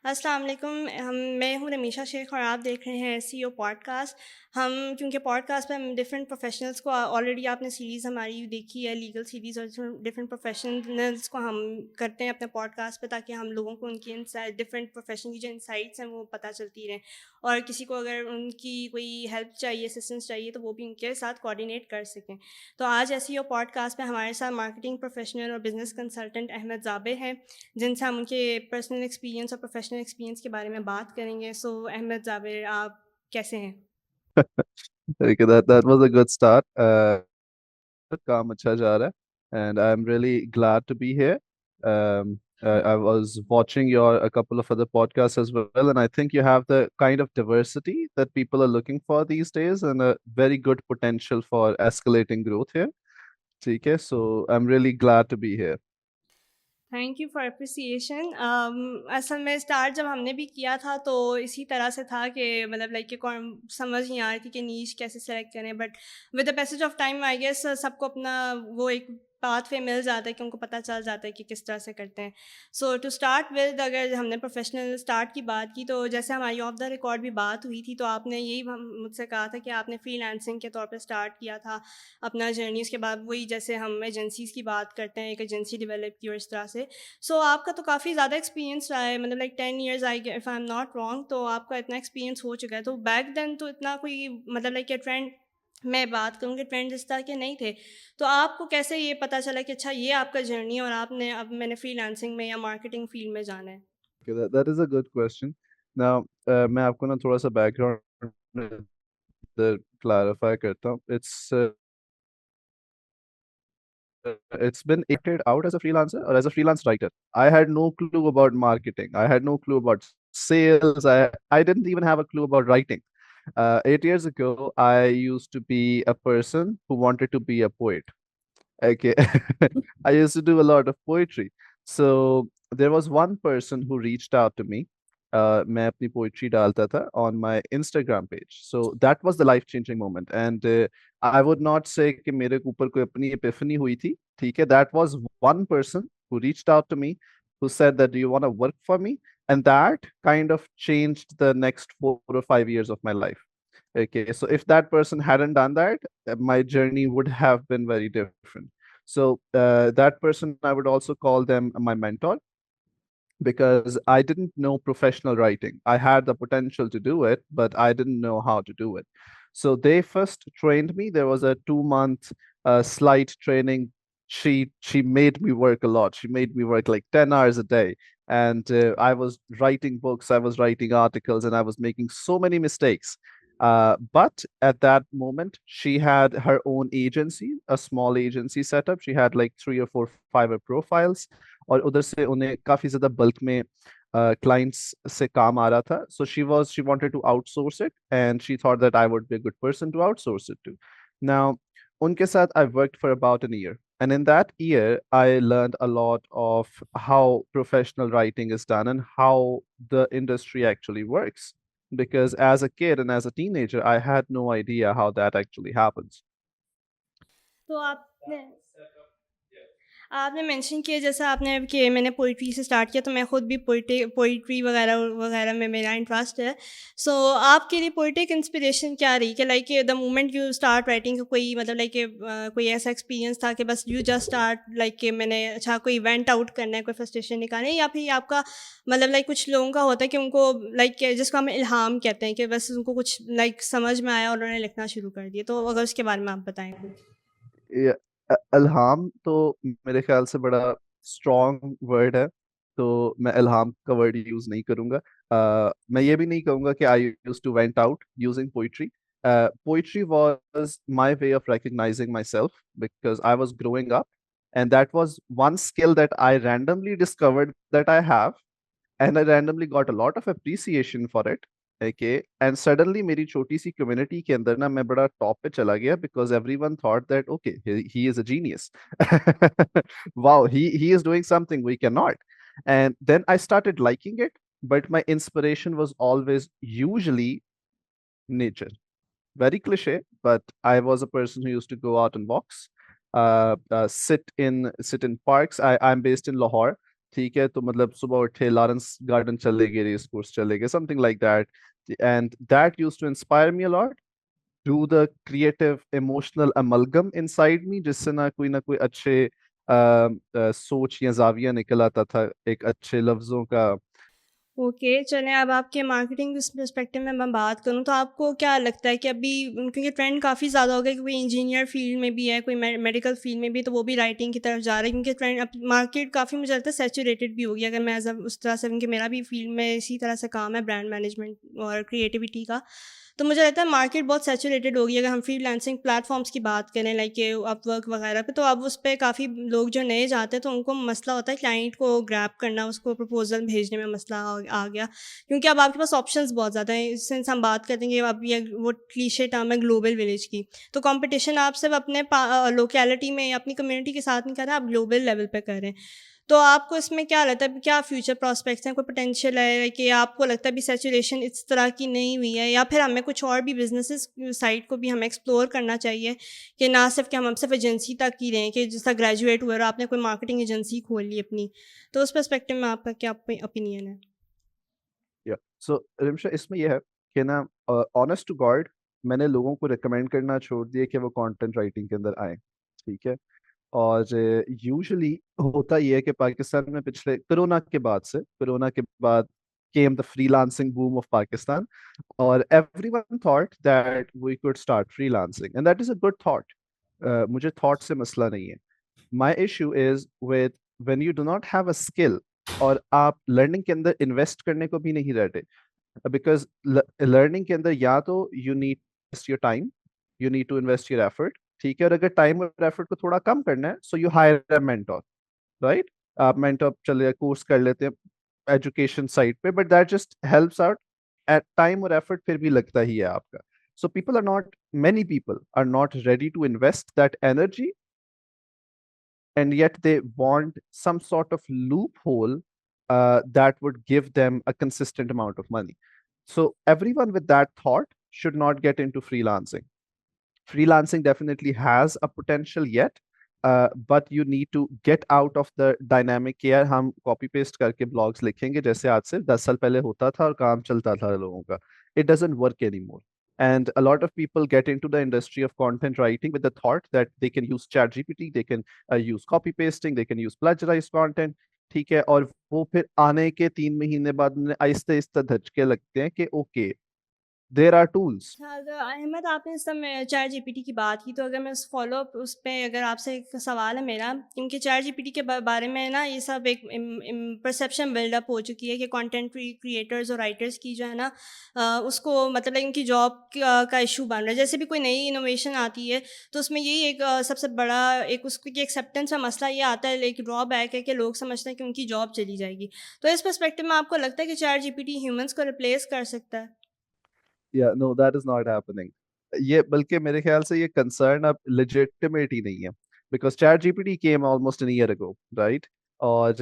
अस्सलाम वालेकुम मैं हूँ रमीशा शेख और आप देख रहे हैं एसईओ पॉडकास्ट। हम क्योंकि पॉडकास्ट पे हम डिफरेंट प्रोफेशनल्स को ऑलरेडी आपने सीरीज़ हमारी देखी है लीगल सीरीज़ और डिफरेंट प्रोफेशनल्स को हम करते हैं अपने पॉडकास्ट पे ताकि हम लोगों को उनकी इंसाइट डिफरेंट प्रोफेशन की जो इंसाइट्स हैं वो पता चलती रहें और किसी को अगर उनकी कोई हेल्प चाहिए असिस्टेंस चाहिए तो वो भी उनके साथ कोऑर्डिनेट कर सकें। तो आज एसईओ पॉडकास्ट पे हमारे साथ मार्केटिंग प्रोफेशनल और बिजनेस कंसल्टेंट अहमद जाबे हैं जिनसे हम उनके पर्सनल एक्सपीरियंस और प्रोफेशनल एक्सपीरियंस के बारे में बात करेंगे। सो अहमद जाबिर, आप कैसे हैं? Okay, that was a good start. काम अच्छा जा रहा है, and I'm really glad to be here. I was watching your a couple of other podcasts as well, and I think you have the kind of diversity that people are looking for these days, and a very good potential for escalating growth here. Okay, so I'm really glad to be here. Thank you for appreciation. असल में start जब हमने भी किया था तो इसी तरह से था कि मतलब लाइक कि कौन समझ नहीं आ रही थी कि नीश कैसे सेलेक्ट करें, but with the passage of time I guess सबको अपना वो एक पाथ वे मिल जाता है कि उनको पता चल जाता है कि किस तरह से करते हैं। सो टू स्टार्ट विद, अगर हमने प्रोफेशनल स्टार्ट की बात की तो जैसे हमारी ऑफ द रिकॉर्ड भी बात हुई थी तो आपने यही मुझसे कहा था कि आपने फ्रीलांसिंग के तौर पे स्टार्ट किया था अपना जर्नी। उसके बाद वही जैसे हम एजेंसीज़ की बात करते हैं, एक एजेंसी डेवलप की और इस तरह से। सो आपका तो काफ़ी ज़्यादा एक्सपीरियंस रहा है, मतलब like 10 years I if I am not wrong, तो आपका इतना एक्सपीरियंस हो चुका है। तो बैक देन तो इतना कोई मतलब लाइक ये ट्रेंड, मैं बात करूँ कि ट्रेंड इस तरह के नहीं थे। तो आपको कैसे ये पता चला कि अच्छा ये आपका जर्नी है और आपने अब मैंने फ्रीलांसिंग में या मार्केटिंग फील्ड में जाना है? Okay, that is a good question. Now, मैं आपको ना थोड़ा सा background clarify करता हूँ. It's been acted out as a freelancer or as a freelance writer. I had no clue about marketing. I had no clue about sales. I didn't even have a clue about writing. 8 years ago, I used to be a person who wanted to be a poet. Okay. I used to do a lot of poetry. So there was one person who reached out to me. मैं अपनी poetry डालता था on my Instagram page. So that was the life changing moment. And I would not say कि मेरे ऊपर कोई अपनी epiphany हुई थी. ठीक है. That was one person who reached out to me, who said that, do you want to work for me? And that kind of changed the next 4 or 5 years of my life. Okay, so if that person hadn't done that, my journey would have been very different. So that person, I would also call them my mentor because I didn't know professional writing. I had the potential to do it, but I didn't know how to do it. So they first trained me. There was a 2 month slight training. She made me work a lot. She made me work like 10 hours a day. And I was writing books, I was writing articles, and I was making so many mistakes. But at that moment, she had her own agency, a small agency setup. She had like 3 or 4 Fiverr profiles. और उधर से उन्हें काफी ज्यादा bulk में clients से काम आ रहा था. So she wanted to outsource it and she thought that I would be a good person to outsource it too. Now उनके साथ I worked for about an year, and in that year I learned a lot of how professional writing is done and how the industry actually works, because as a kid and as a teenager I had no idea how that actually happens. तो आपने आपने mention किया जैसा आपने कि मैंने poetry से start किया, तो मैं खुद भी पोइट्री वगैरह वगैरह में मेरा इंटरेस्ट है। सो आपके लिए पोइट्रिक इंस्पिरेशन क्या रही कि like the moment you start writing, कोई मतलब लाइक कोई ऐसा एक्सपीरियंस था कि बस यू जस्ट स्टार्ट लाइक कि मैंने अच्छा कोई इवेंट आउट करना है, कोई फ्रस्ट्रेशन निकालना है, या फिर आपका मतलब लाइक कुछ लोगों का होता है कि उनको लाइक जिसको हम इल्हाम कहते हैं कि बस उनको कुछ लाइक समझ में आया और उन्होंने लिखना शुरू कर दिया, तो अगर उसके बारे में आप बताएं कुछ। ये अल्हाम तो मेरे ख्याल से बड़ा स्ट्रॉन्ग वर्ड है, तो मैं इल्हाम का वर्ड यूज नहीं करूंगा. मैं ये भी नहीं कहूंगा कि I use to went out using poetry. Poetry was my way of recognising myself because I was growing up, and that was one skill that I randomly discovered that I have, and I randomly got a lot of appreciation for it. Okay, and suddenly मेरी छोटी सी community के अंदर ना मैं बड़ा top पे चला गया because everyone thought that okay, he is a genius. Wow, he is doing something we cannot. And then I started liking it, but my inspiration was always usually nature. Very cliche, but I was a person who used to go out and walks, sit in parks. I'm based in Lahore. ठीक है, तो मतलब सुबह उठे Lawrence garden चले गए, race course चले गए, something like that, and that used to inspire me a lot, do the creative emotional amalgam inside me, जिससे ना कोई अच्छे सोच या जाविया निकल आता था एक अच्छे लफ्जों का। ओके, चलें अब आपके मार्केटिंग इस पर्सपेक्टिव में मैं बात करूँ तो आपको क्या लगता है कि अभी क्योंकि ट्रेंड काफ़ी ज़्यादा हो गया कि कोई इंजीनियर फील्ड में भी है, कोई मेडिकल फील्ड में भी है, तो वो भी राइटिंग की तरफ जा रहा है क्योंकि ट्रेंड अब मार्केट काफ़ी मुझे लगता है सैचुरेटेड भी हो गया। अगर मैं एज़ अ उस तरह से, क्योंकि मेरा भी फील्ड में इसी तरह से काम है, ब्रांड मैनेजमेंट और क्रिएटिविटी का, तो मुझे लगता है मार्केट बहुत सैचुरेटेड हो गई है। अगर हम फ्रीलांसिंग प्लेटफॉर्म्स की बात करें लाइक अपवर्क वगैरह पे, तो अब उस पे काफ़ी लोग जो नए जाते हैं तो उनको मसला होता है क्लाइंट को ग्रैब करना, उसको प्रपोजल भेजने में मसला आ गया, क्योंकि अब आपके पास ऑप्शंस बहुत ज़्यादा हैं। सिंस हम बात करते हैं कि अब ये वो क्लीशे टर्म है ग्लोबल विलेज की, तो कंपटीशन आप सिर्फ अपने लोकेलिटी में या अपनी कम्युनिटी के साथ नहीं कर रहे, आप ग्लोबल लेवल पे कर रहे हैं। तो आपको इसमें क्या लगता है, क्या फ्यूचर प्रॉस्पेक्ट्स हैं, कोई पोटेंशियल है कि आपको लगता है अभी सैचुरेशन इस तरह की नहीं हुई है, या फिर हमें कुछ और भी बिजनेसेस साइड को भी हमें एक्सप्लोर करना चाहिए कि ना सिर्फ कि हम सिर्फ एजेंसी तक ही रहें कि जैसा ग्रेजुएट हुए और आपने कोई मार्केटिंग एजेंसी खोल ली अपनी, तो उस पर्सपेक्टिव में आपका क्या ओपिनियन है? या सो रिमशा, इसमें यह है कि ना, ऑनेस्ट टू गॉड, मैंने लोगों को रिकमेंड करना छोड़ दिया कि वो कंटेंट राइटिंग के अंदर आए, ठीक है। और यूजुअली होता ये है कि पाकिस्तान में पिछले कोरोना के बाद came the freelancing boom of Pakistan, और everyone thought that we could start freelancing, and that is a good thought. मुझे थॉट से मसला नहीं है। My issue is with when you do not have a skill, और आप लर्निंग के अंदर इन्वेस्ट करने को भी नहीं रहते, बिकॉज लर्निंग के अंदर या तो you need your time, you need to invest your effort, ठीक है। और अगर टाइम और एफर्ट को थोड़ा कम करना है, so you hire a mentor, right. आप मेंटोर चले कोर्स कर लेते हैं एजुकेशन साइट पे, but that just helps out, at time और एफर्ट फिर भी लगता ही है आपका। So people are not, many people are not ready to invest that energy, and yet they want some sort of loophole that would give them a consistent amount of money. So everyone with that thought should not get into freelancing. Freelancing definitely has a potential yet, but you need to get out of the dynamic कि यार हम copy paste करके blogs लिखेंगे जैसे आज से 10 साल पहले होता था और काम चलता था लोगों का. It doesn't work anymore. And a lot of people get into the industry of content writing with the thought that they can use ChatGPT, they can use copy pasting, they can use plagiarized content. ठीक है, और वो फिर आने के 3 महीने बाद उन्हें आहिस्ते आहिस्ते धचके लगते हैं कि ओके, देर आर टूल्स. अच्छा, अगर अहमद आपने इस समय चैट जीपीटी की बात की, तो अगर मैं उस फॉलो अप उस पे अगर आपसे एक सवाल है मेरा, क्योंकि चैट जीपीटी के बारे में ना ये सब एक परसेप्शन बिल्डअप हो चुकी है कि कंटेंट क्रिएटर्स और राइटर्स की जो है ना उसको मतलब इनकी जॉब का इशू बन रहा है। जैसे भी कोई नई इनोवेशन आती है तो उसमें यही एक सबसे बड़ा एक उसकी एक्सेप्टेंस का मसला ये आता है, एक ड्रॉबैक है कि लोग समझते हैं कि उनकी जॉब चली जाएगी। तो इस पर्सपेक्टिव में आपको लगता है कि चैट जीपीटी ह्यूमंस को रिप्लेस कर सकता है? या no, that is not happening. ये बल्कि मेरे ख्याल से ये कंसर्न अब लेजिटिमेट ही नहीं है, because chat GPT came almost an year ago, right. और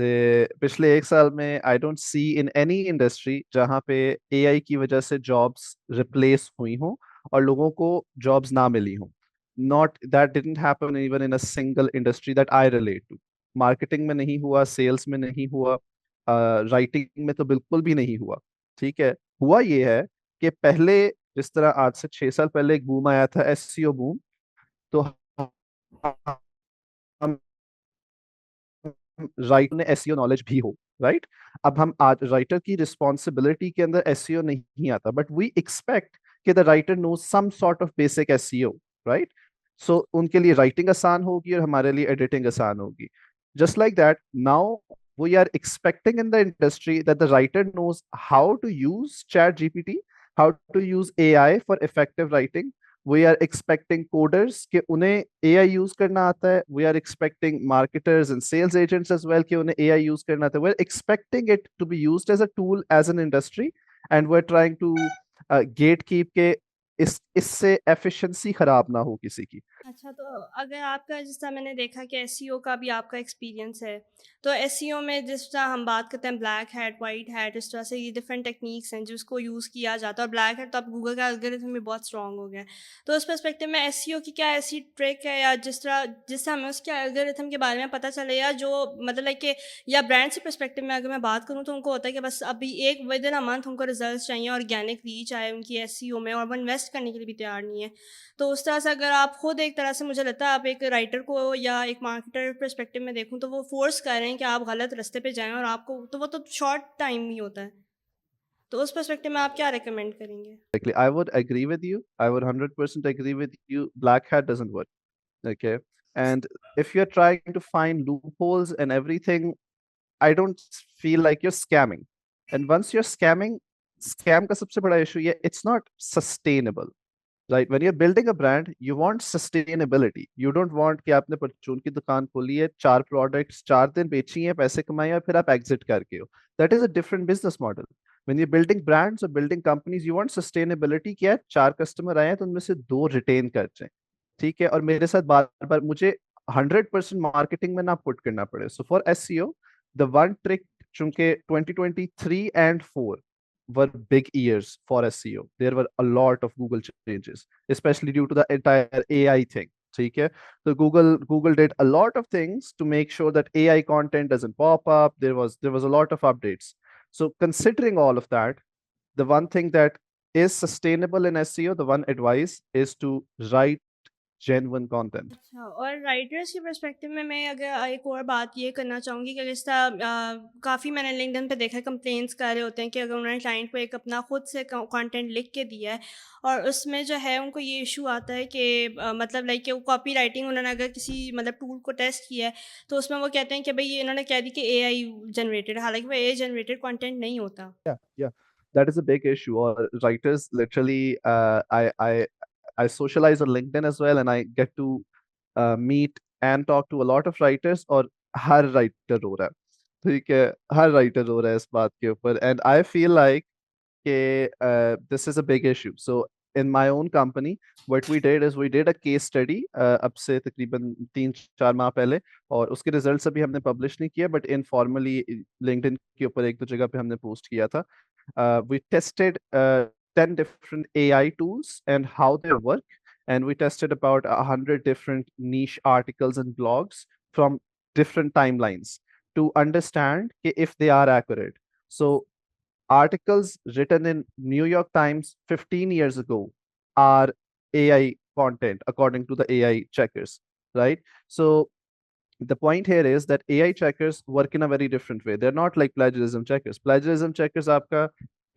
पिछले 1 साल में I don't see in any industry जहाँ पे एआई की वजह से जॉब्स रिप्लेस हुई हों और लोगों को जॉब्स ना मिली हों. Not that didn't happen even in a single industry that I relate to. Marketing में नहीं हुआ, सेल्स में नहीं हुआ, राइटिंग में तो बिल्कुल भी नहीं हुआ. ठीक है, हुआ ये है कि पहले जिस तरह आज से 6 साल पहले एक बूम आया था, एससीओ बूम, तो हम राइटर ने एसईओ नॉलेज भी हो, राइट. अब हम आज राइटर की रिस्पॉन्सिबिलिटी के अंदर एसईओ नहीं आता, बट वी एक्सपेक्ट कि the writer know some sort of basic SEO, right. So उनके लिए राइटिंग आसान होगी और हमारे लिए एडिटिंग आसान होगी. Just like that now we are expecting in the industry that the writer knows how to use chat gpt, how to use AI for effective writing. We are expecting coders कि उन्हें AI use करना आता है. We are expecting marketers and sales agents as well कि उन्हें AI use करना आता है. We're expecting it to be used as a tool as an industry, and we're trying to gatekeep के इस इससे एफिशिएंसी खराब ना हो किसी की। अच्छा, तो अगर आपका जिस तरह मैंने देखा कि एसईओ का भी आपका एक्सपीरियंस है, तो एसईओ में जिस तरह हम बात करते हैं ब्लैक हैट, वाइट हैट, इस तरह से ये डिफरेंट टेक्निक्स हैं जिसको यूज़ किया जाता है, और ब्लैक हैट तो अब गूगल का एल्गोरिथम भी बहुत स्ट्रॉन्ग हो गया है। तो उस पर्सपेक्टिव में एसईओ की क्या ऐसी ट्रिक है, या जिस तरह जिससे हमें उसके एल्गोरिथम के बारे में पता चले, या जो मतलब लाइक कि या ब्रांड से पर्सपेक्टिव में अगर मैं बात करूँ तो उनको होता है कि बस अभी एक विद इन अ मंथ उनको रिजल्ट्स चाहिए, ऑर्गेनिक रीच आए उनकी एसईओ में, और वो इन्वेस्ट करने के लिए भी तैयार नहीं है। तो उस तरह से अगर आप खुद एक तरह से, मुझे लगता है आप एक राइटर को या एक मार्केटर पर्सपेक्टिव में देखूँ तो वो फोर्स कर रहे हैं कि आप गलत रास्ते पे जाएँ, और आपको तो वो तो शॉर्ट टाइम ही होता है। तो उस पर्सपेक्टिव में आप क्या रिकमेंड करेंगे? Exactly. I would agree with you. I would 100% agree with you. Black hat doesn't work. Okay. And if you're trying to find loopholes and everything, I don't feel like you're scamming. And once you're scamming, scam का सबसे बड़ा issue ये it's not sustainable. Right? When you're building a brand, you want sustainability. You don't want कि आपने परचून की दुकान खोली है, 4 प्रोडक्ट्स 4 दिन बेची हैं, पैसे कमाए और फिर आप एग्जिट करके हो. That is a different business model. When you're building brands or building companies, you want sustainability. क्या है, 4 कस्टमर आए हैं तो उनमें से 2 रिटेन कर जाएं. ठीक है, और मेरे साथ बार बार मुझे 100% मार्केटिंग में ना पुट करना पड़े. So for SEO the one trick, चूंकि 2023 and 4 were big years for SEO. There were a lot of Google changes, especially due to the entire AI thing. ठीक है, so Google did a lot of things to make sure that AI content doesn't pop up. There was a lot of updates. So considering all of that, the one thing that is sustainable in SEO, the one advice is to write genuine content. अच्छा, और writers के perspective में मैं अगर एक और बात ये करना चाहूँगी कि जिस तरह काफ़ी मैंने लिंक्डइन पे देखा है, कंप्लेंट्स कर रहे होते हैं कि अगर उन्होंने क्लाइंट को एक अपना खुद से कंटेंट लिख के दिया है, और उसमें जो है उनको ये इशू आता है कि मतलब लाइक कि वो कॉपी राइटिंग उन्होंने अगर किसी मतलब टूल को टेस्ट किया है, तो उसमें वो कहते हैं कि भाई ये इन्होंने कह दी कि एआई जनरेटेड, हालांकि वो एआई जनरेटेड कंटेंट नहीं होता। Yeah, that is a big issue. Or writers literally, I socialize on LinkedIn as well, and I get to meet and talk to a lot of writers. और हर writer हो रहा है, ठीक है, हर writer हो रहा है इस बात के ऊपर. And I feel like this is a big issue. So in my own company, what we did is we did a case study अब से तकरीबन 3-4 माह पहले, और उसके रिजल्ट्स अभी हमने पब्लिश नहीं किया, बट इनफॉर्मली लिंक्डइन के ऊपर 1-2 जगह पे हमने पोस्ट किया था. We tested 10 different AI tools and how they work, and we tested about 100 different niche articles and blogs from different timelines to understand if they are accurate. So articles written in New York Times 15 years ago are AI content according to the AI checkers, right? So the point here is that AI checkers work in a very different way. They're not like plagiarism checkers. Plagiarism checkers आपका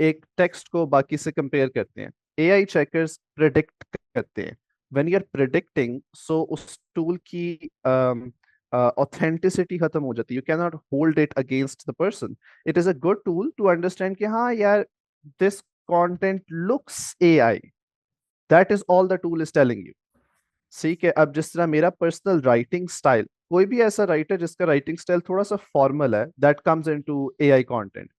एक text को बाकी से compare करते हैं. AI checkers predict करते हैं. When you're predicting, so उस टूल की authenticity खत्म हो जाती है. You cannot hold it against the person. It is a good tool to understand कि हाँ यार, this content looks AI. That is all the tool is telling you. ठीक है, अब जिस तरह मेरा पर्सनल राइटिंग स्टाइल, कोई भी ऐसा राइटर जिसका राइटिंग स्टाइल थोड़ा सा फॉर्मल है, that comes into AI content,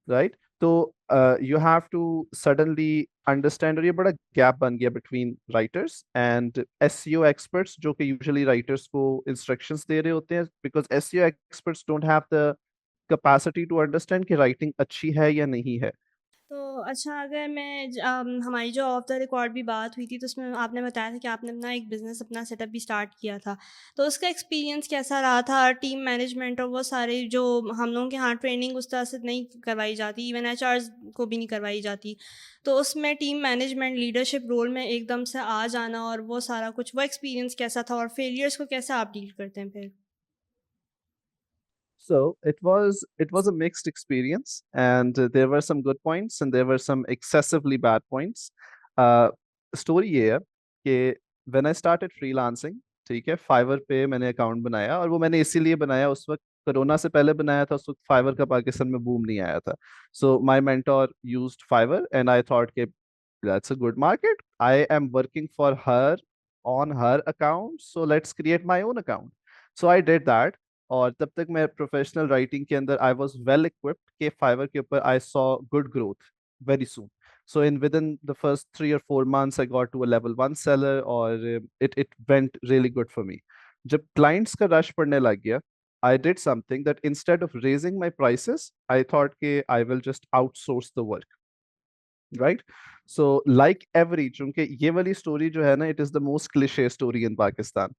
right? तो you have to suddenly understand, और ये बड़ा गैप बन गया between writers and SEO experts, जो कि यूजुअली राइटर्स को इंस्ट्रक्शंस दे रहे होते हैं, because SEO experts don't have the capacity to understand कि राइटिंग अच्छी है या नहीं है. तो अच्छा, अगर मैं हमारी जो ऑफ द रिकॉर्ड भी बात हुई थी तो उसमें आपने बताया था कि आपने अपना एक बिज़नेस अपना सेटअप भी स्टार्ट किया था। तो उसका एक्सपीरियंस कैसा रहा था? टीम मैनेजमेंट और वो सारे जो हम लोगों के यहाँ ट्रेनिंग उस तरह से नहीं करवाई जाती, इवन एचआर्स को भी नहीं करवाई जाती। तो उसमें टीम मैनेजमेंट लीडरशिप रोल में एकदम से आ जाना और वो सारा कुछ, वो एक्सपीरियंस कैसा था, और फेलियर्स को कैसे आप डील करते हैं फिर? So it was a mixed experience, and there were some good points and there were some excessively bad points. Uh, Story ये है कि when I started freelancing, ठीक है, फाइवर पे मैंने अकाउंट बनाया, और वो मैंने इसीलिए बनाया, उस वक्त कोरोना से पहले बनाया था, उस वक्त फाइवर का पाकिस्तान में बूम नहीं आया था. So my mentor used Fiverr and I thought कि that's a good market. I am working for her on her account, so let's create my own account. So I did that. और तब तक मैं professional writing के अंदर I was well equipped, के fibre के ऊपर I saw good growth very soon. So in within the first 3 or 4 months, I got to a level 1 seller, or it went really good for me. जब clients का rush पड़ने लग गया, I did something that instead of raising my prices, I thought कि I will just outsource the work. Right so like every चूंकि ये वाली story जो है ना, it is the most cliché story in Pakistan.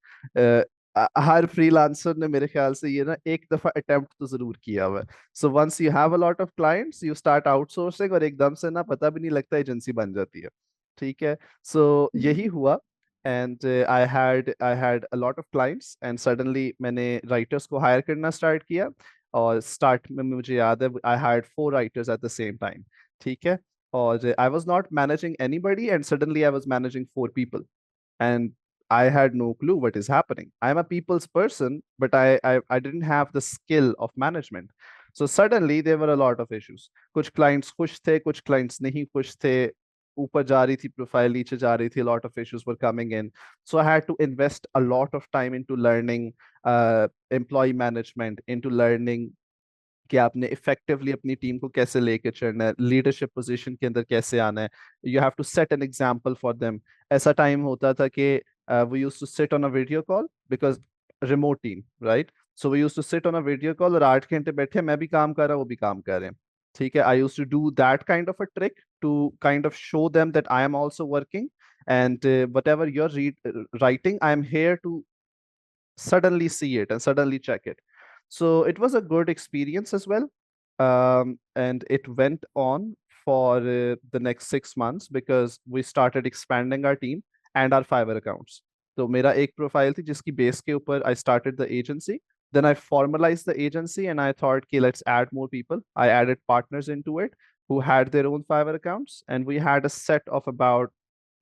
Her freelancer ने मेरे ख्याल से ये ना एक दफा अटेम्प्ट तो जरूर किया हुआ है। So once you have a lot of clients, you start outsourcing, और एकदम से ना पता भी नहीं लगता एजेंसी बन जाती है। ठीक है, सो यही हुआ। And I had a lot of clients, and suddenly मैंने राइटर्स को हायर करना स्टार्ट किया। और स्टार्ट में मुझे याद है, I hired 4 writers at the same time. ठीक है, or I was not managing anybody, and suddenly I was managing 4 people, and I had no clue what is happening. I'm a people's person, but I didn't have the skill of management. So suddenly there were a lot of issues. कुछ clients खुश थे, कुछ clients नहीं खुश थे, ऊपर जा रही थी प्रोफाइल, नीचे जा रही थी, a lot of issues were coming in. So I had to invest a lot of time into learning employee management, into learning कि आपने इफेक्टिवली अपनी टीम को कैसे लेके चलना है, लीडरशिप पोजीशन के अंदर कैसे आना है। You have to set an example for them. ऐसा टाइम होता था कि we used to sit on a video call, because remote team, right. So we used to sit on a video call, और 8 घंटे बैठे, मैं भी काम कर रहा हूँ, वो भी काम कर रहे हैं। ठीक है, I used to do that kind of a trick to kind of show them that I am also working, and whatever you're writing, I am here to suddenly see it and suddenly check it. So it was a good experience as well. And it went on for the next 6 months, because we started expanding our team and our Fiverr accounts. So मेरा एक profile थी जिसकी base के ऊपर I started the agency. Then I formalized the agency and I thought, okay, let's add more people. I added partners into it who had their own Fiverr accounts, and we had a set of about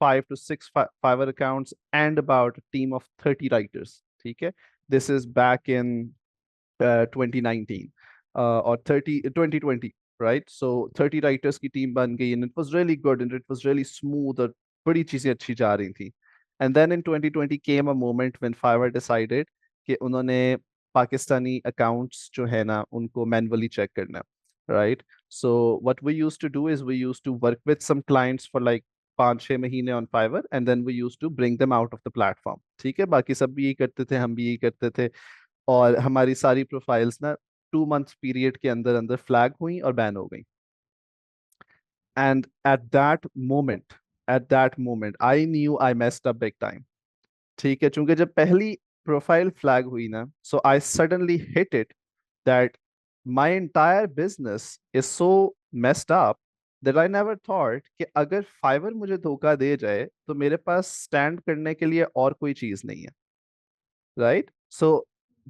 5 to 6 Fiverr accounts and about a team of 30 writers. ठीक है, this is back in 2019 or 2020, right? So 30 writers की team बन गई, and it was really good and it was really smooth, और बड़ी चीजें अच्छी जा रही थी। And then in 2020 came a moment when Fiverr decided कि उन्होंने पाकिस्तानी accounts जो है ना उनको manually check करना, right? So what we used to do is we used to work with some clients for like 5-6 महीने on Fiverr, and then we used to bring them out of the platform. ठीक है, बाकी सब भी यही करते थे, हम भी यही करते थे, और हमारी सारी प्रोफाइल्स ना 2 months पीरियड के अंदर अंदर फ्लैग हुई और बैन हो गई। And at that moment I knew I messed up big time. ठीक है, चूंकि जब पहली प्रोफाइल फ्लैग हुई ना, so I suddenly hit it that my entire business is so messed up that I never thought कि अगर फाइवर मुझे धोखा दे जाए तो मेरे पास स्टैंड करने के लिए और कोई चीज नहीं है, right? So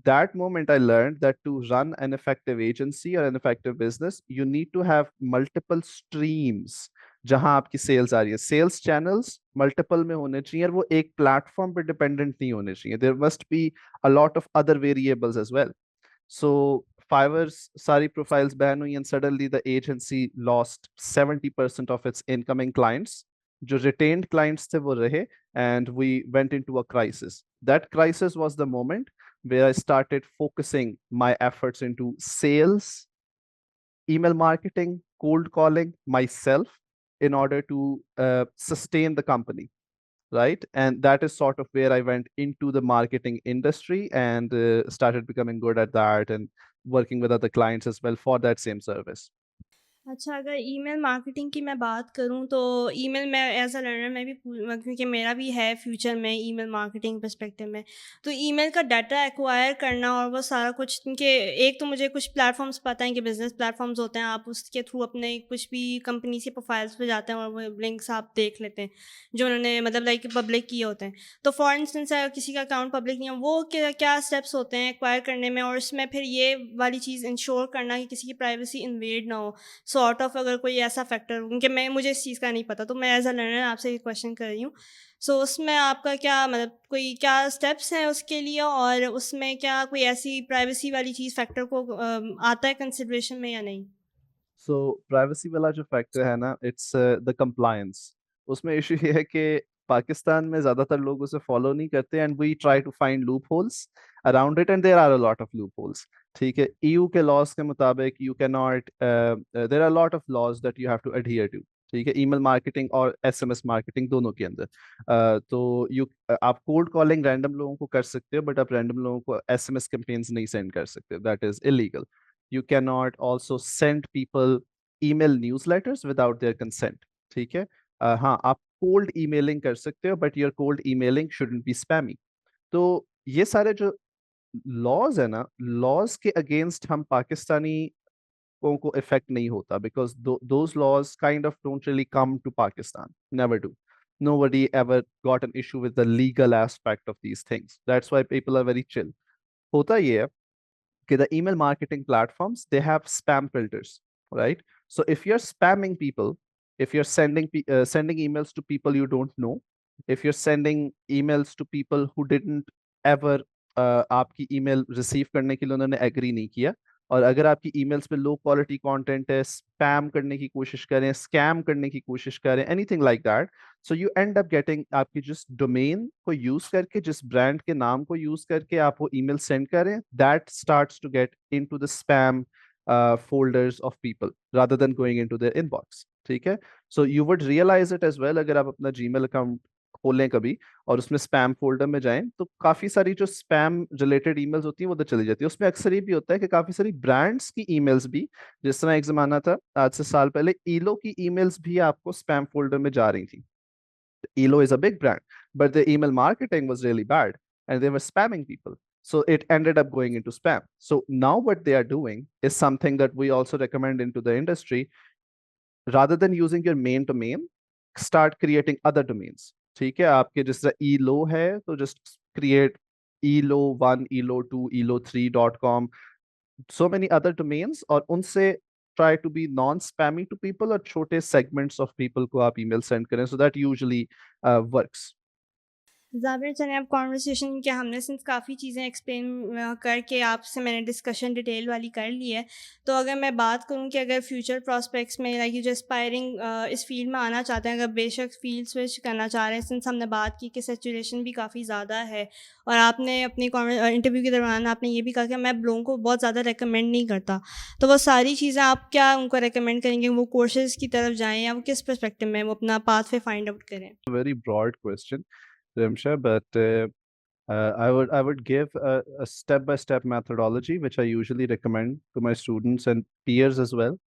that moment I learned that to run an effective agency or an effective business, you need to have multiple streams जहां आपकी सेल्स आ रही है। सेल्स चैनल्स मल्टीपल में होने चाहिए, और वो एक प्लेटफॉर्म पर डिपेंडेंट नहीं होने चाहिए। There must be a lot of other variables as well. So Fiverr's सारी profiles ban हुई, and suddenly the agency lost 70% of its incoming clients. जो retained clients थे वो रहे, and we went into a crisis. That crisis was the moment where I started focusing my efforts into sales, email marketing, cold calling myself in order to sustain the company, right? And that is sort of where I went into the marketing industry and started becoming good at that and working with other clients as well for that same service. अच्छा, अगर email marketing की मैं बात करूँ तो email मैं as a learner मैं भी क्योंकि मेरा भी है फ्यूचर में ईमेल मार्केटिंग पर्सपेक्टिव में, तो ईमेल का डाटा एक्वायर करना और वो सारा कुछ, क्योंकि एक तो मुझे कुछ प्लेटफॉर्म्स पता है कि बिजनेस प्लेटफॉर्म्स होते हैं, आप उसके थ्रू अपने कुछ भी कंपनी से प्रोफाइल्स पे जाते हैं और वो लिंक्स आप देख लेते हैं जो उन्होंने मतलब लाइक पब्लिक किए होते हैं। तो फॉर इंस्टेंस अगर किसी का अकाउंट पब्लिक नहीं है, वो क्या क्या स्टेप्स होते हैं एक्वायर करने में, और उसमें फिर ये वाली चीज़ इंश्योर करना कि किसी की प्राइवेसी इन्वेड ना हो, सॉर्ट ऑफ अगर कोई ऐसा फैक्टर हो, क्योंकि मैं मुझे इस चीज़ का नहीं पता, तो मैं एज़ अ लर्नर आपसे ये क्वेश्चन कर रही हूँ। सो उसमें आपका क्या मतलब कोई क्या स्टेप्स हैं उसके लिए, और उसमें क्या कोई ऐसी प्राइवेसी वाली चीज़ फैक्टर को आता है कंसिडरेशन में या नहीं? सो प्राइवेसी वाला जो फैक्टर है ना, इट्स द कंप्लायंस। उसमें इशू ये है कि पाकिस्तान में ज्यादातर लोग उसे फॉलो नहीं करते, and we try to find loopholes around it, and there are a lot of loopholes. ठीक है, ईयू के लॉज के मुताबिक you can not, there are lot of laws that you have to adhere to. ठीक है, email marketing और SMS marketing दोनों के अंदर। तो आप कोल्ड कॉलिंग रैंडम लोगों को कर सकते हो, बट आप रैंडम लोगों को एसएमएस कैंपेन्स नहीं सेंड कर सकते, that is illegal. You can not also send people email newsletters without their consent. ठीक है। हाँ, आप कोल्ड ईमेलिंग कर सकते हो, but your cold emailing shouldn't be spammy. तो ये सारे जो लॉज है ना, लॉज के अगेंस्ट हम पाकिस्तानी को इफेक्ट नहीं होता, because those laws kind of don't really come to Pakistan, never do. Nobody ever got an issue with the legal aspect of these things. That's why people are very chill. होता ये है कि the email marketing platforms, they have spam filters, right? So if you're spamming people, if you're sending emails to people you don't know, if you're sending emails to people who didn't ever आपकी email receive करने के लिए उन्होंने agree नहीं किया, और अगर आपकी emails पे लो क्वालिटी कंटेंट है, स्पैम करने की कोशिश करें, स्कैम करने की कोशिश करें, anything like that, so you end up getting, आपकी जिस डोमेन को यूज करके, जिस ब्रांड के नाम को यूज करके आप वो ईमेल सेंड करें, that starts to get into the spam folders of people rather than going into their inbox. ठीक है। So you would realise it as well, अगर आप अपना जीमेल अकाउंट खोलें कभी और उसमें स्पैम फोल्डर में जाएं, तो काफी सारी जो स्पैम रिलेटेड ईमेल्स होती हैं वो उधर चली जाती है। उसमें अक्सर ये भी होता है कि काफी सारी ब्रांड्स की ईमेल्स भी, जिस तरह एक जमाना था आज से साल पहले, ईलो की ईमेल्स भी आपको स्पैम फोल्डर में जा रही थी। ईलो is a big brand, but the email marketing was really bad and they were spamming people, so it ended up going into spam. So now what they are doing is something that we also recommend into the industry. Rather than using your main domain, start creating other domains. ठीक है, आपके जिस तरह elo है तो just create elo1, elo2, elo3.com, so many other domains, और उनसे try to be non-spammy to people, और छोटे segments of people को आप email send करें, so that usually works. ज़ाबिर, चलें अब कॉन्वर्सेशन के हमने सिंस काफ़ी चीज़ें एक्सप्लेन करके आपसे मैंने डिस्कशन डिटेल वाली कर ली है। तो अगर मैं बात करूँ कि अगर फ्यूचर प्रॉस्पेक्ट्स में लाइक जो एस्पायरिंग इस फील्ड में आना चाहते हैं, अगर बेशक फील्ड स्विच करना चाह रहे हैं, सिंस हमने बात की कि सैचुरेशन भी काफ़ी ज़्यादा है, और आपने अपनी इंटरव्यू के दौरान आपने ये भी कहा कि मैं लोगों को बहुत ज़्यादा रिकमेंड नहीं करता। तो वो सारी चीज़ें आप क्या उनको रिकमेंड करेंगे, वो कोर्सेज़ की तरफ जाएँ या वो किस पर्सपेक्टिव में वो अपना पाथ वे फाइंड आउट करें? Very broad question, Rimsha, but I would give a step-by-step methodology, which I usually recommend to my students and peers as well.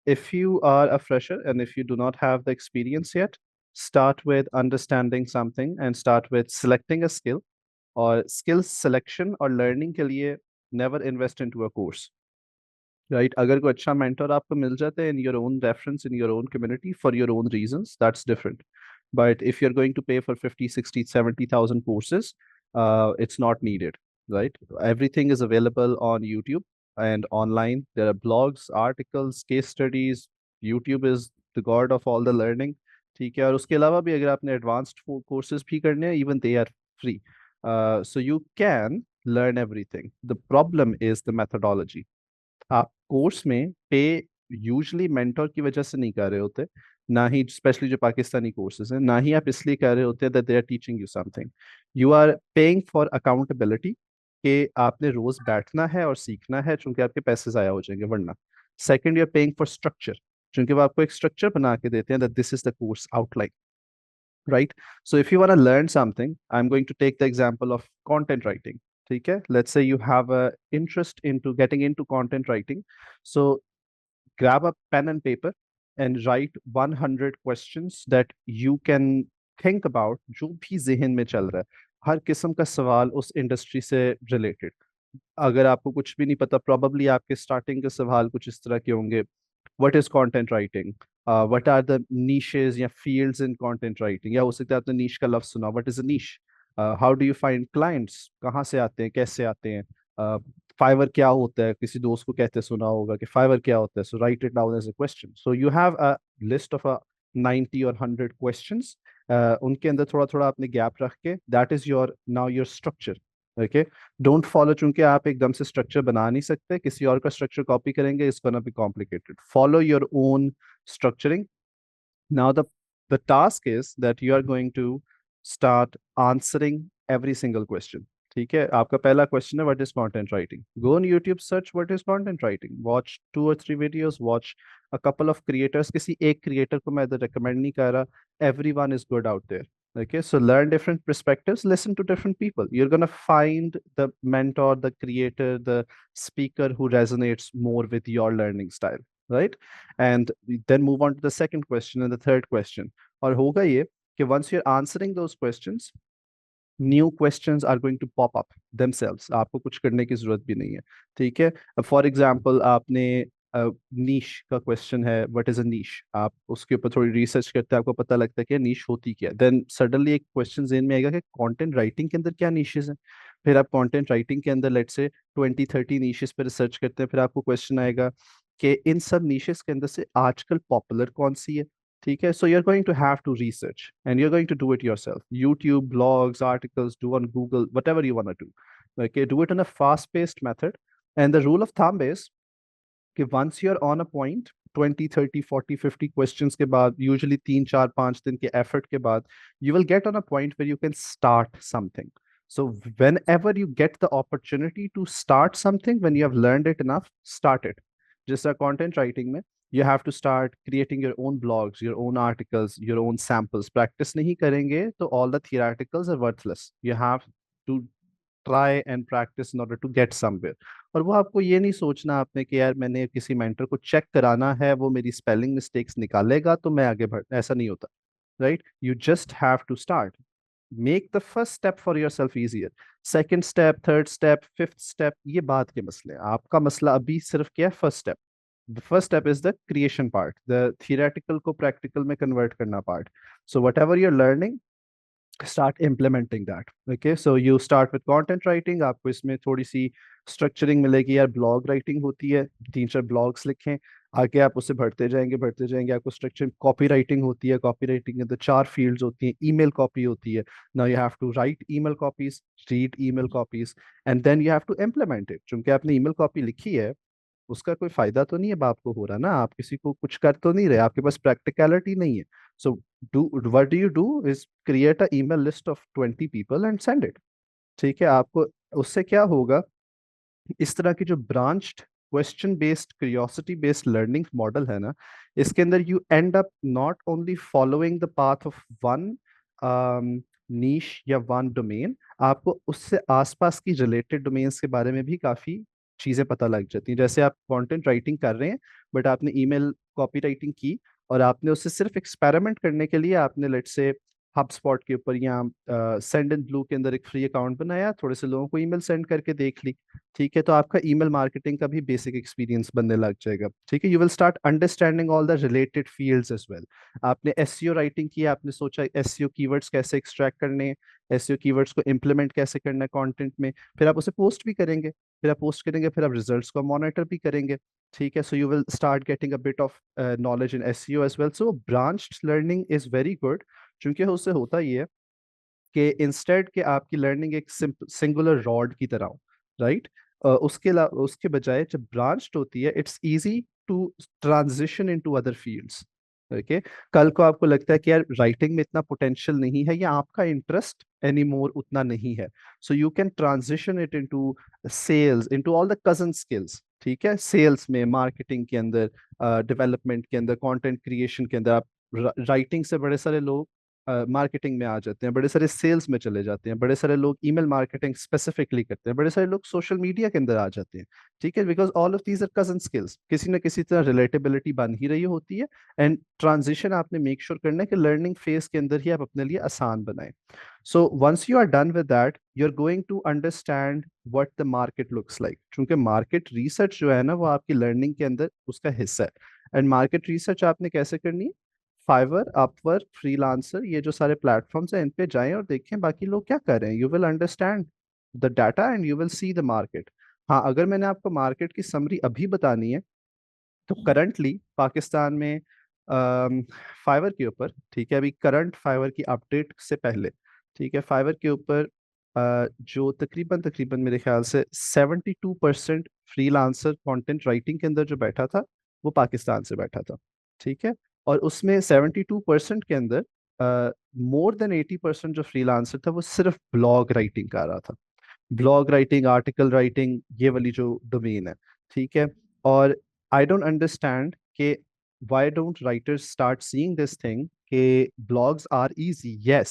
If you are a fresher and if you do not have the experience yet, start with understanding something and start with selecting a skill, or skill selection or learning के लिए never invest into a course. Right? अगर कोई अच्छा mentor आपको मिल जाता है in your own reference, in your own community, for your own reasons, that's different. But if you're going to pay for 50, 60, 70,000 courses, it's not needed, right? Everything is available on YouTube and online. There are blogs, articles, case studies. YouTube is the god of all the learning. ठीक है, और उसके अलावा भी अगर आपने advanced courses भी करने हैं, even they are free. So you can learn everything. The problem is the methodology. आप कोर्स में पे यूजली मेंटोर की वजह से नहीं कर रहे होते, ना ही स्पेशली जो पाकिस्तानी कोर्सेज हैं, ना ही आप इसलिए कर रहे होते हैं that they are teaching you something. You are paying for accountability, कि आपने रोज बैठना है और सीखना है, चूंकि आपके पैसे ज़ाया हो जाएंगे वरना। Second, you are paying for structure, चूंकि वो आपको एक स्ट्रक्चर बना के देते हैं that this is the course outline, right? So if you want to learn something, I'm going to take the example of content writing. ठीक है, let's say you have a interest into getting into content writing. So grab a pen and paper and write 100 questions that you can think about, जो भी ज़हन में चल रहा है, हर किस्म का सवाल उस इंडस्ट्री से रिलेटेड। अगर आपको कुछ भी नहीं पता, प्रॉबली आपके स्टार्टिंग के सवाल कुछ इस तरह के होंगे: what is content writing, what are the niches या फील्ड्स इन कंटेंट राइटिंग, या हो सकता है आपने नीश का लफ्ज सुना, what is a niche, how do you find clients, कहाँ से आते हैं, कैसे आते हैं, फाइवर क्या होता है, किसी दोस्त को कहते सुना होगा कि फाइवर क्या होता है, so write it down as a question. So you have a list of a 90 और 100 क्वेश्चंस, उनके अंदर थोड़ा थोड़ा आपने गैप रख के, that is your now your structure. Okay, don't follow, चूंकि आप एकदम से स्ट्रक्चर बना नहीं सकते, किसी और का स्ट्रक्चर कॉपी करेंगे, it's gonna be complicated. Follow your own structuring. Now the task is that you are going to start answering every single question. ठीक है, आपका पहला क्वेश्चन है what is content writing. Go on YouTube, search what is content writing, watch 2 और 3 videos, watch a couple of creators. किसी एक creator को मैं इधर रिकमेंड नहीं कर रहा, everyone is good out there. Okay, so learn different perspectives, listen to different people. You're gonna find the mentor, the creator, the speaker who resonates more with your learning style, right? And then move on to the second question and the third question. और होगा ये कि once you're answering those questions, new questions are going to pop up themselves, आपको कुछ करने की जरूरत भी नहीं है। ठीक है, फॉर एग्जांपल आपने नीश का क्वेश्चन है, व्हाट इज अ नीश, आप उसके ऊपर थोड़ी रिसर्च करते हैं, आपको पता लगता है कि नीश होती क्या, देन सडनली एक क्वेश्चन जेन में आएगा कि कंटेंट राइटिंग के अंदर क्या नीशेस हैं। फिर आप कंटेंट राइटिंग के अंदर लेट से 20-30 नीशेस पर रिसर्च करते हैं, फिर आपको क्वेश्चन आएगा कि इन सब नीशेस के अंदर से आजकल पॉपुलर कौन सी है। ठीक है, so you're going to have to research and you're going to do it yourself. YouTube, blogs, articles, do on Google, whatever you want to do. Okay, do it in a fast-paced method. And the rule of thumb is कि once you're on a point, 20, 30, 40, 50 questions के बाद, usually 3, 4, 5 दिन के effort के बाद, you will get on a point where you can start something. So whenever you get the opportunity to start something, when you have learned it enough, start it. जैसा content writing में, you have to start creating your own blogs, your own articles, your own samples. Practice नहीं करेंगे तो all the theoreticals are worthless. You have to try and practice in order to get somewhere. और वो आपको ये नहीं सोचना आपने कि यार मैंने किसी मेंटर को चेक कराना है, वो मेरी स्पेलिंग मिस्टेक्स निकालेगा तो मैं आगे बढ़, ऐसा नहीं होता। Right, you just have to start, make the first step for yourself easier. Second step, third step, fifth step, ये बात के मसले हैं। आपका मसला अभी सिर्फ क्या है, first step. The first step is the creation part, the theoretical को practical में convert करना part. So whatever you're learning, start implementing that. Okay, so you start with content writing, आपको इसमें थोड़ी सी स्ट्रक्चरिंग मिलेगी, यार ब्लॉग राइटिंग होती है, 3-4 ब्लॉग्स लिखें, आगे आप उससे बढ़ते जाएंगे आपको स्ट्रक्चर। कॉपी राइटिंग होती है, कॉपी राइटिंग के अंदर 4 फील्ड्स होती हैं। ईमेल कॉपी होती है, now you have to write email copies, read email copies, and then you have to implement it. चूंकि आपने ईमेल कॉपी लिखी है, उसका कोई फायदा तो नहीं है आपको हो रहा ना, आप किसी को कुछ कर तो नहीं रहे, आपके पास प्रैक्टिकलिटी नहीं है। So do what do you do is create a email list of 20 people and send it. ठीक है, आपको उससे क्या होगा, इस तरह की जो branched question based curiosity based learning model है ना, इसके अंदर you end up not only following the path of one niche या वन डोमेन, आपको उससे आसपास की रिलेटेड डोमेन्स के बारे में भी काफी चीजें पता लग जाती हैं। जैसे आप कंटेंट राइटिंग कर रहे हैं, बट आपने ईमेल कॉपी राइटिंग की, और आपने उससे सिर्फ एक्सपेरिमेंट करने के लिए आपने लेट से हब स्पॉट के ऊपर या सेंड इन ब्लू के अंदर एक फ्री अकाउंट बनाया, थोड़े से लोगों को ईमेल सेंड करके देख ली। ठीक है, तो आपका ईमेल मार्केटिंग का भी बेसिक एक्सपीरियंस बनने लग जाएगा। ठीक है, you will start understanding all the related fields as well. आपने एसईओ राइटिंग की, आपने सोचा एसईओ कीवर्ड्स कैसे एक्सट्रैक्ट करने हैं, एसईओ कीवर्ड्स को इम्प्लीमेंट कैसे करना है कंटेंट में, फिर आप उसे पोस्ट भी करेंगे, फिर आप पोस्ट करेंगे, फिर आप रिजल्ट्स को मॉनिटर भी करेंगे। ठीक है, so you will start getting a bit of knowledge in SEO as well. So branched learning is very good, क्योंकि उससे होता ही है कि इंस्टेड के आपकी लर्निंग एक सिंगुलर रॉड की तरह हो, राइट। उसके बजाय जब ब्रांच्ड होती है, it's easy to transition into other fields. Okay, कल को आपको लगता है कि यार राइटिंग में इतना पोटेंशियल नहीं है या आपका इंटरेस्ट एनी मोर उतना नहीं है, so you can transition it into sales, into all the cousin skills. ठीक है, सेल्स में, मार्केटिंग के अंदर, डेवलपमेंट के अंदर, कंटेंट क्रिएशन के अंदर, आप राइटिंग से बड़े सारे लोग मार्केटिंग में आ जाते हैं, बड़े सारे सेल्स में चले जाते हैं, बड़े सारे लोग ईमेल मार्केटिंग स्पेसिफिकली करते हैं, बड़े सारे लोग सोशल मीडिया के अंदर आ जाते हैं। ठीक है, because all of these are cousin skills, किसी ना किसी तरह रिलेटेबिलिटी बन ही रही होती है। एंड ट्रांजिशन आपने मेक श्योर करना है कि लर्निंग फेज के अंदर ही आप अपने लिए आसान बनाएं। So once you are done with that, you are going to understand what the market looks like. क्योंकि मार्केट रिसर्च जो है ना, वो आपकी लर्निंग के अंदर उसका हिस्सा है। एंड मार्केट रिसर्च आपने कैसे करनी है, फाइवर, अपवर्क, फ्रीलांसर, ये जो सारे प्लेटफॉर्म्स हैं, इन पे जाएं और देखें बाकी लोग क्या कर रहे हैं। You will understand the data and you will see the market. हाँ, अगर मैंने आपको मार्केट की समरी अभी बतानी है, तो करंटली पाकिस्तान में फाइवर के ऊपर, ठीक है, अभी करंट फाइवर की अपडेट से पहले, ठीक है, फाइवर के ऊपर जो तकरीबन तकरीबन मेरे ख्याल से 72% फ्रीलांसर कंटेंट राइटिंग के अंदर जो बैठा था, वो पाकिस्तान से बैठा था। ठीक है, और उसमें 72% के अंदर मोर देन 80% जो फ्रीलांसर था, वो सिर्फ ब्लॉग राइटिंग कर रहा था। ब्लॉग राइटिंग, आर्टिकल राइटिंग, ये वाली जो डोमेन है, ठीक है। और आई डोंट अंडरस्टैंड कि why don't writers start seeing this thing कि blogs are easy, yes,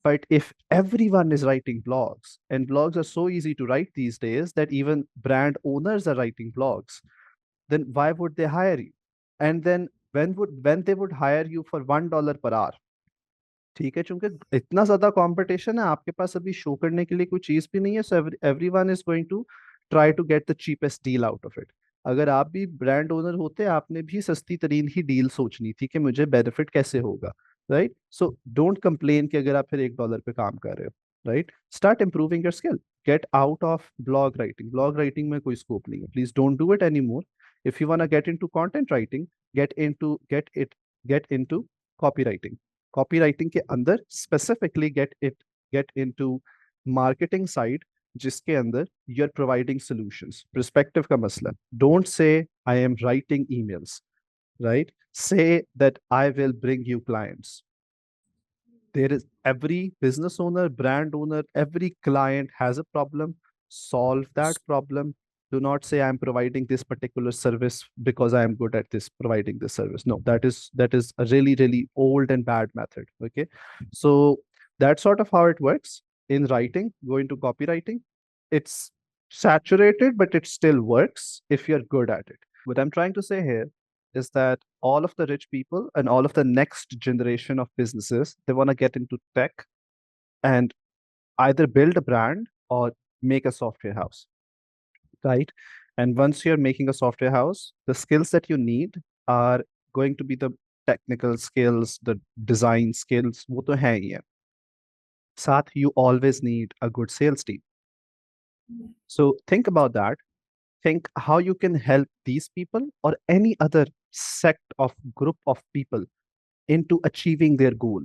but if everyone is writing blogs, and blogs are so easy to write these days that even brand owners are writing blogs, then why would they hire you? And then when they would hire you for $1 per hour, ठीक है, चूंकि इतना ज्यादा competition है, आपके पास अभी show करने के लिए कोई चीज भी नहीं है, so everyone is going to try to get the cheapest deal out of it. अगर आप भी ब्रांड ओनर होते, आपने भी सस्ती तरीन ही डील सोचनी थी कि मुझे बेनिफिट कैसे होगा, राइट? सो डोंट कंप्लेन कि अगर आप फिर $1 पे काम कर रहे हो, right? Start improving your skill, get out of blog writing. Blog writing में कोई स्कोप नहीं है, please don't do it any more. If you want get into content writing, get into copy writing. Copywriting के अंदर specifically get into marketing side, जिसके अंदर you are providing solutions. Perspective का मसला, don't say I am writing emails, right? Say that I will bring you clients. There is every business owner, brand owner, every client has a problem. Solve that problem. Do not say I'm providing this particular service because I am good at this providing this service. No, that is a really really old and bad method. Okay, so that's sort of how it works in writing. Go into copywriting. It's saturated, but it still works if you're good at it. What I'm trying to say here is that all of the rich people and all of the next generation of businesses, they want to get into tech and either build a brand or make a software house, right? And once you're making a software house, the skills that you need are going to be the technical skills, the design skills, वो तो हैं ही हैं। साथ you always need a good sales team. So think about that. Think how you can help these people or any other sect of group of people into achieving their goal.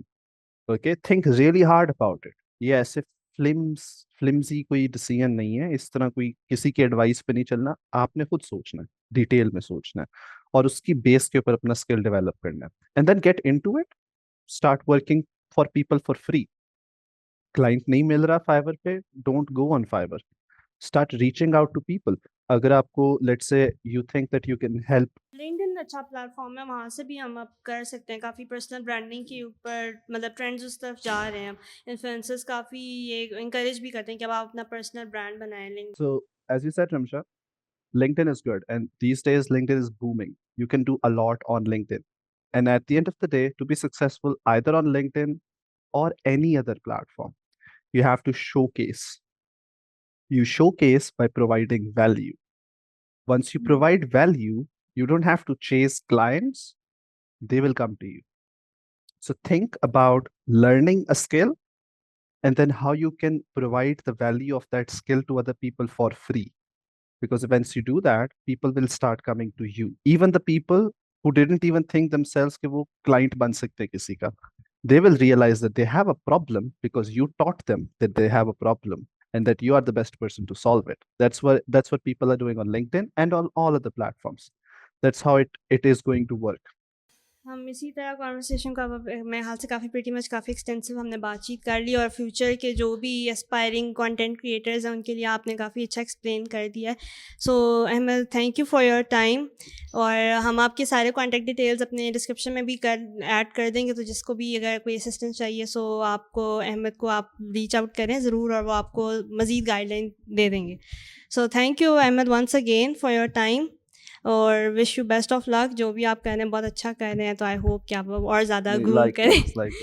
Okay, think really hard about it. ये ऐसे फ्लिम्सी कोई decision नहीं है, इस तरह कोई किसी के एडवाइस पे नहीं चलना, आपने खुद सोचना है, डिटेल में सोचना है, और उसकी बेस के ऊपर अपना स्किल डेवलप करना है, and then get into it. Start working for people for free. Client नहीं मिल रहा फाइवर पे, don't go on Fiverr, start reaching out to people. अगर आपको let's say you think that you can help. LinkedIn अच्छा platform है, वहाँ से भी हम अब कर सकते हैं। काफ़ी पर्सनल ब्रांडिंग के ऊपर मतलब ट्रेंड्स उस तरफ जा रहे हैं। इन्फ्लुएंसर्स काफ़ी ये इंकरेज भी करते हैं कि अब आप अपना पर्सनल ब्रांड बनाएं link. So as you said Ramsha, LinkedIn is good, and these days LinkedIn is booming. You can do a lot on LinkedIn. And at the end of the day, to be successful either on LinkedIn or any other platform, you have to showcase. You showcase by providing value. Once you provide value, you don't have to chase clients, they will come to you. So think about learning a skill and then how you can provide the value of that skill to other people for free. Because once you do that, people will start coming to you. Even the people who didn't even think themselves कि वो client बन सकते हैं किसी का, they will realize that they have a problem because you taught them that they have a problem and that you are the best person to solve it. That's what people are doing on LinkedIn and on all other platforms. That's how it is going to work. हम इसी तरह conversation का मेरे ख्याल से काफ़ी pretty much काफ़ी extensive हमने बातचीत कर ली, और फ्यूचर के जो भी एस्पायरिंग कंटेंट क्रिएटर्स हैं उनके लिए आपने काफ़ी अच्छा एक्सप्लेन कर दिया है। So Ahmed, thank you for your time, और हम आपके सारे कॉन्टैक्ट डिटेल्स अपने डिस्क्रिप्शन में भी ऐड कर देंगे, तो जिसको भी अगर कोई असिस्टेंस चाहिए सो आपको अहमद को आप रीच आउट करें ज़रूर, और वो आपको मज़ीद गाइडलाइन दे देंगे। So thank you Ahmed once again for your time, और wish you best of luck. जो भी आप कर रहे हैं बहुत अच्छा कर रहे हैं, तो आई होप कि आप और ज़्यादा ग्रूम करें।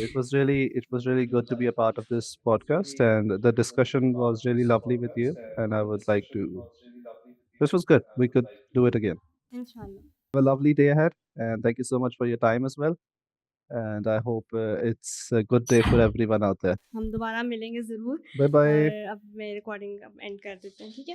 It was really good to be a part of this podcast, and the discussion was really lovely with you. And I would like to. This was good. We could do it again. इंशाल्लाह Have a lovely day ahead, and thank you so much for your time as well. And I hope it's a good day for everyone out there. हम दोबारा मिलेंगे ज़रूर, Bye bye. और अब मैं recording अब and कर देते हैं, ठीक है?